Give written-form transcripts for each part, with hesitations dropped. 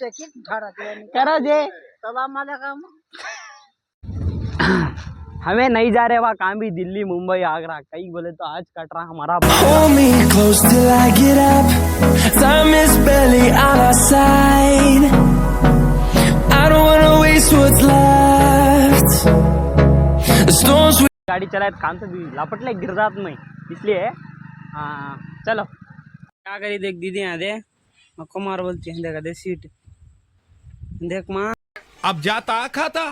करो जे हमें नहीं जा रहे वहाँ कहाँ भी, दिल्ली मुंबई आगरा कहीं बोले तो आज कट रहा हमारा। Hold me close till I get up. Time is barely on our side. I don't wanna waste what's left. The storms we गाड़ी चलाए कान से भी लापटले गिर जात में, इसलिए हाँ चलो क्या करी। देख दीदी यहाँ दे मक्को मार बोलती है, देखा दे सीट देख माँ। अब जाता खाता।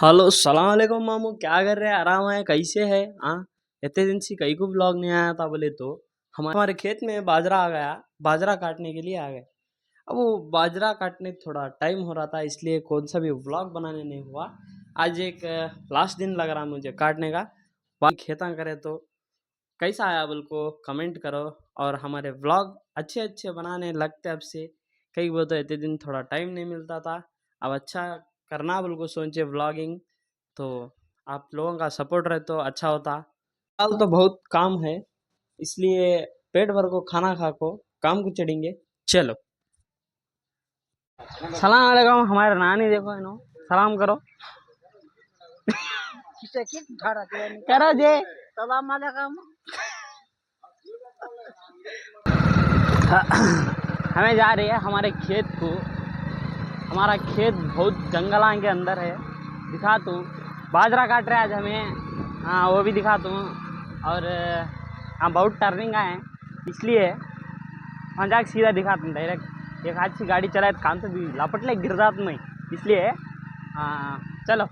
हेलो सलाम वालेकुम मामू, क्या कर रहे हैं, आराम है, कैसे है? हाँ इतने दिन से कहीं को ब्लॉग नहीं आया था बोले तो। हमारे खेत में बाजरा आ गया, बाजरा काटने के लिए आ गए। अब वो बाजरा काटने थोड़ा टाइम हो रहा था, इसलिए कौन सा भी व्लॉग बनाने नहीं हुआ। आज एक लास्ट दिन लग रहा मुझे काटने का। बाकी खेता करे तो कैसा आया बोल को कमेंट करो, और हमारे व्लॉग अच्छे अच्छे बनाने लगते अब से। कई वो तो इतने दिन थोड़ा टाइम नहीं मिलता था, अब अच्छा करना बोल को सोचे व्लॉगिंग, तो आप लोगों का सपोर्ट रहे तो अच्छा होता। कल तो बहुत काम है, इसलिए पेट भर को खाना खा को काम को चढ़ेंगे। चलो सलाम वालेकुम, हमारे नानी देखो इनो सलाम करो। करो जे सलाम वालेकुम। हमें जा रही है हमारे खेत को। हमारा खेत बहुत जंगलों के अंदर है, दिखा दूँ। बाजरा काट रहे आज हमें, हाँ वो भी दिखा दूँ। और हाँ बहुत टर्निंग आए हैं, इसलिए वहाँ जाकर सीधा दिखा दूँ डायरेक्ट। एक हाथ से गाड़ी चलाए तो कान से भी लापटले गिर जात में, इसलिए हाँ चलो।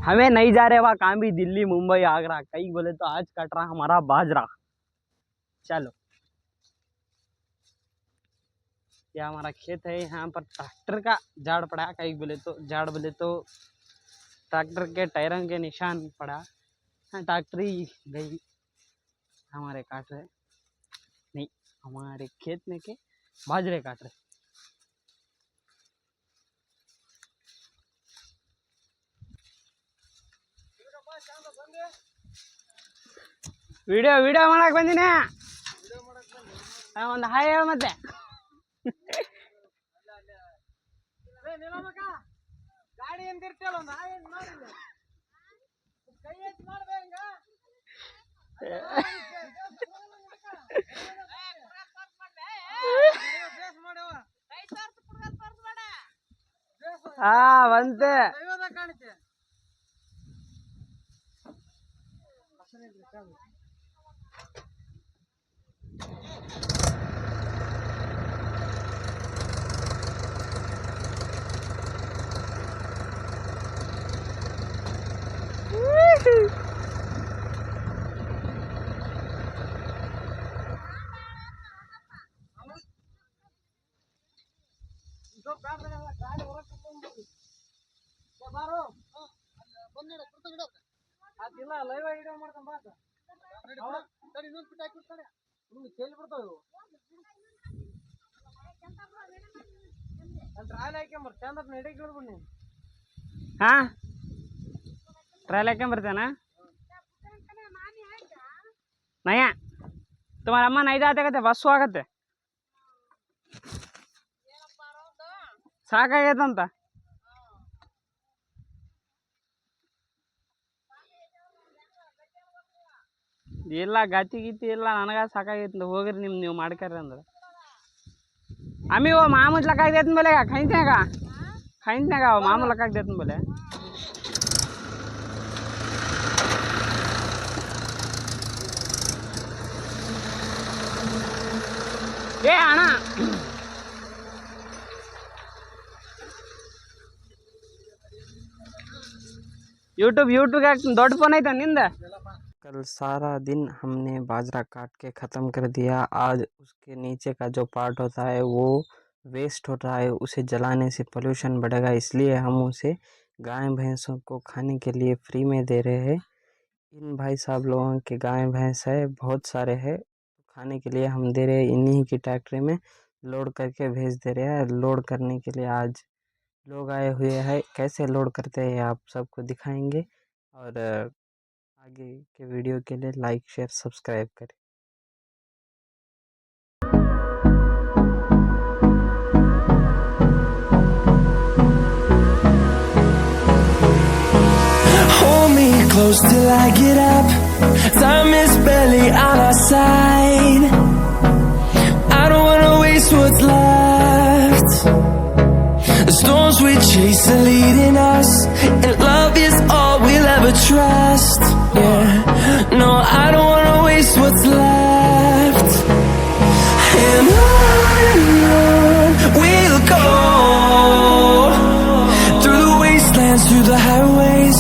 हमें नहीं जा रहे वहाँ कहाँ भी, दिल्ली मुंबई आगरा कहीं बोले तो आज कट रहा हमारा बाजरा। चलो यह हमारा खेत है, यहाँ पर ट्रैक्टर का झाड़ पड़ा, कहीं बोले तो झाड़ बोले तो ट्रैक्टर के टायरों के निशान पड़ा। हाँ ट्रैक्टर ही गई हमारे काट रहे, नहीं हमारे खेत में के बाजरे काट रहे। ವಿಡಿಯೋ ವಿಡಿಯೋ ಮಾಡಕ್ ಬಂದಿನಿ, ಒಂದು ಹಾಯ್ ಮತ್ತೆ ಗಾಡಿ ಎಂದಿರ್ತಲ್ಲ ಒಂದು ಹಾಯ್ ಮಾಡಿಲ್ಲ ಕೈ ಎತ್ತಿ ಮಾಡ್ಬೇಕ ಹಾ ಬಂತೆ ಕಾಣುತ್ತೆ। ಅದಿಲ್ಲ ಲೈವ್ ವಿಡಿಯೋ ಮಾಡ್ಕೊಂಡ್ ಬಾ ತಡಿ ಇನ್ನೊಂದು ಪಿಟ್ ಹಾಕಿ ಬಿಡ್ತಾನೆ ನಿಮ್ಗೆ ಸೇಲ್ ಬಿಡ್ತಾವ ಇವು ಅಲ್ಲಿ ಟ್ರಾಯಲ್ ಹಾಕ್ಯಂಬರ್ ಚಂದ ನಡಿ ಕೇಳ್ಬಿಡು ನೀನು। ಹಾ ट्रायल हाक्यंबर्ते ना नहीं तुम्हारे अम्मा नहीं जाते कहते बस आगते साकागैतंत ಇಲ್ಲ ಗತಿ ಗೀತಿ ಇಲ್ಲ, ನನಗ ಸಾಕಾಗೈತಿ ಹೋಗ್ರಿ ನೀವು ಮಾಡ್ಕರ್ರಿ ಅಂದ್ರೆ आम्ही वो मामूच लकाक देत बोले का खाईत नाही का मामू लकाक देत बोले। ए अಣ್ಣ यूट्यूब का दौड़ फोन है निंदा। कल सारा दिन हमने बाजरा काट के ख़त्म कर दिया। आज उसके नीचे का जो पार्ट होता है वो वेस्ट हो रहा है, उसे जलाने से पोल्यूशन बढ़ेगा, इसलिए हम उसे गाय भैंसों को खाने के लिए फ्री में दे रहे हैं। इन भाई साहब लोगों के गाय भैंस है, बहुत सारे हैं, खाने के लिए हम दे रहे हैं। इन्हीं की ट्रैक्टर में लोड करके भेज दे रहे हैं। लोड करने के लिए आज लोग आए हुए हैं, कैसे लोड करते हैं आप सबको दिखाएंगे। और आगे के वीडियो के लिए लाइक शेयर सब्सक्राइब करें। close till I get up. Time is barely on our side. I don't wanna waste what's left. The storms we chase are leading us, and love is all we'll ever trust. Yeah, no, I don't wanna waste what's left. And on we'll go, through the wastelands, through the highways,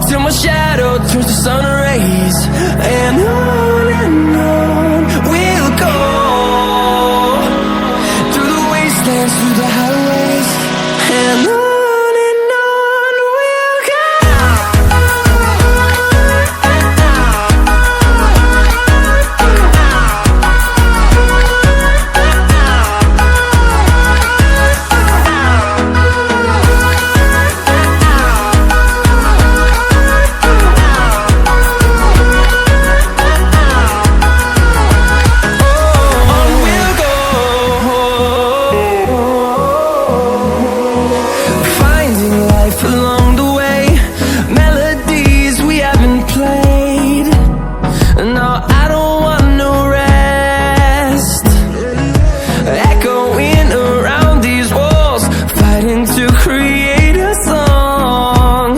till my shadow turns to sun rays. And on we'll go, through the wastelands, through the highways, and on we'll go. On we'll go, finding life along the way, melodies we haven't played. No, I don't want no rest, echoing around these walls, fighting to create a song.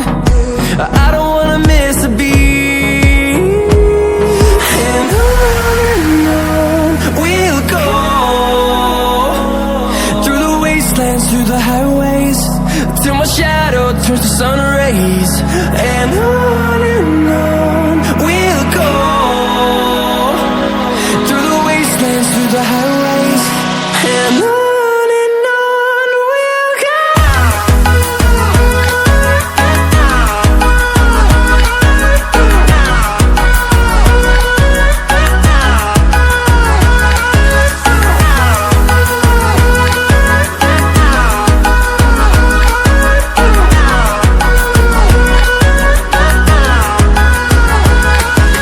I don't wanna miss a beat. And on we'll go, through the wastelands, through the highways, till my shadow turns to sun rays. And on we'll go, through the wastelands, through the highways, and on we'll go.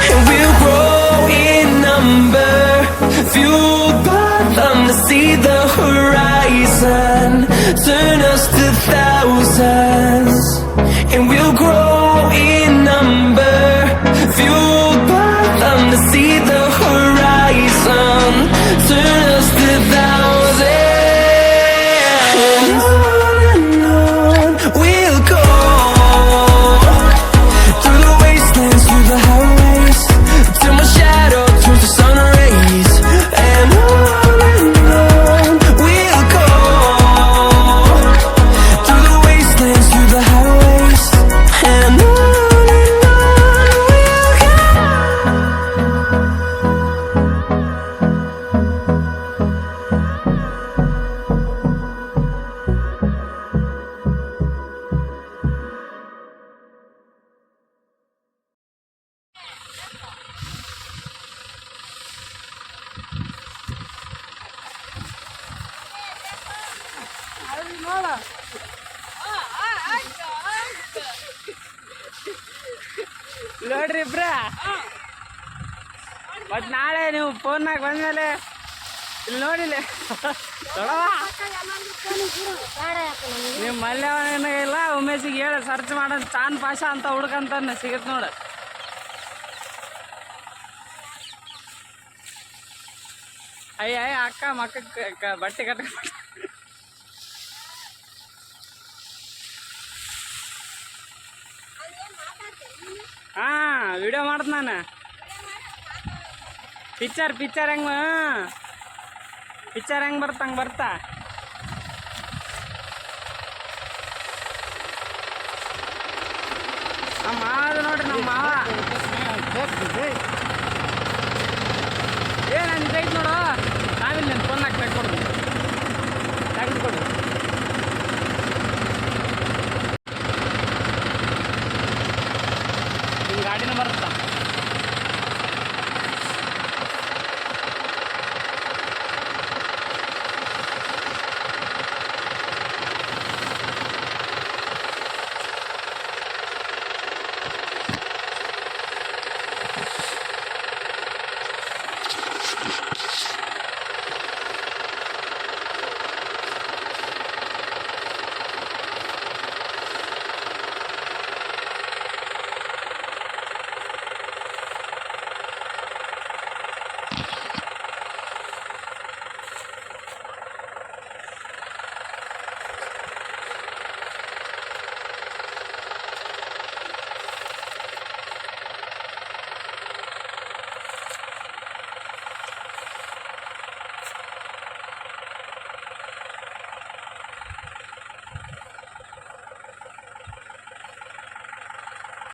And we'll grow in number, fueled by them to see the horizon, turn us to thousands. And we'll grow in number, fueled by them to see the horizon, turn us to thousands. And on we'll go, through the wastelands, through the highways, till my shadow turns to sun rays. And on we'll go, through the wastelands, through the highways, and on we'll go. ನೋಡ್ರಿ ಇಬ್ರ, ಮತ್ ನಾಳೆ ನೀವು ಫೋನ್ನಾಗ ಬಂದ್ಮೇಲೆ ಇಲ್ಲಿ ನೋಡಿಲ್ಲ ತೊಡವ ನೀವು ಮಲ್ಯವನ ಇಲ್ಲ ಉಮೇಶಿಗೆ ಹೇಳಿ ಸರ್ಚ್ ಮಾಡೋದು ಚಾನ್ ಪಾಷಾ ಅಂತ ಹುಡ್ಕಂತಾನೆ ಸಿಗತ್ ನೋಡ. ಅಯ್ಯ ಅಕ್ಕ ಮಕ್ಕ ಬಟ್ಟೆ ಕಟ್ಟ ಹಾ ವಿಡಿಯೋ ಮಾಡ್ದ ನಾನು. ಪಿಕ್ಚರ್ ಹೆಂಗ್ ಬರ್ತಾ ನಮ್ಮ ಮಾವ ನೋಡ್ರಿ, ನಮ್ಮ ಮಾವ ಏ ನಾನು ಇದೈತ್ ನೋಡು.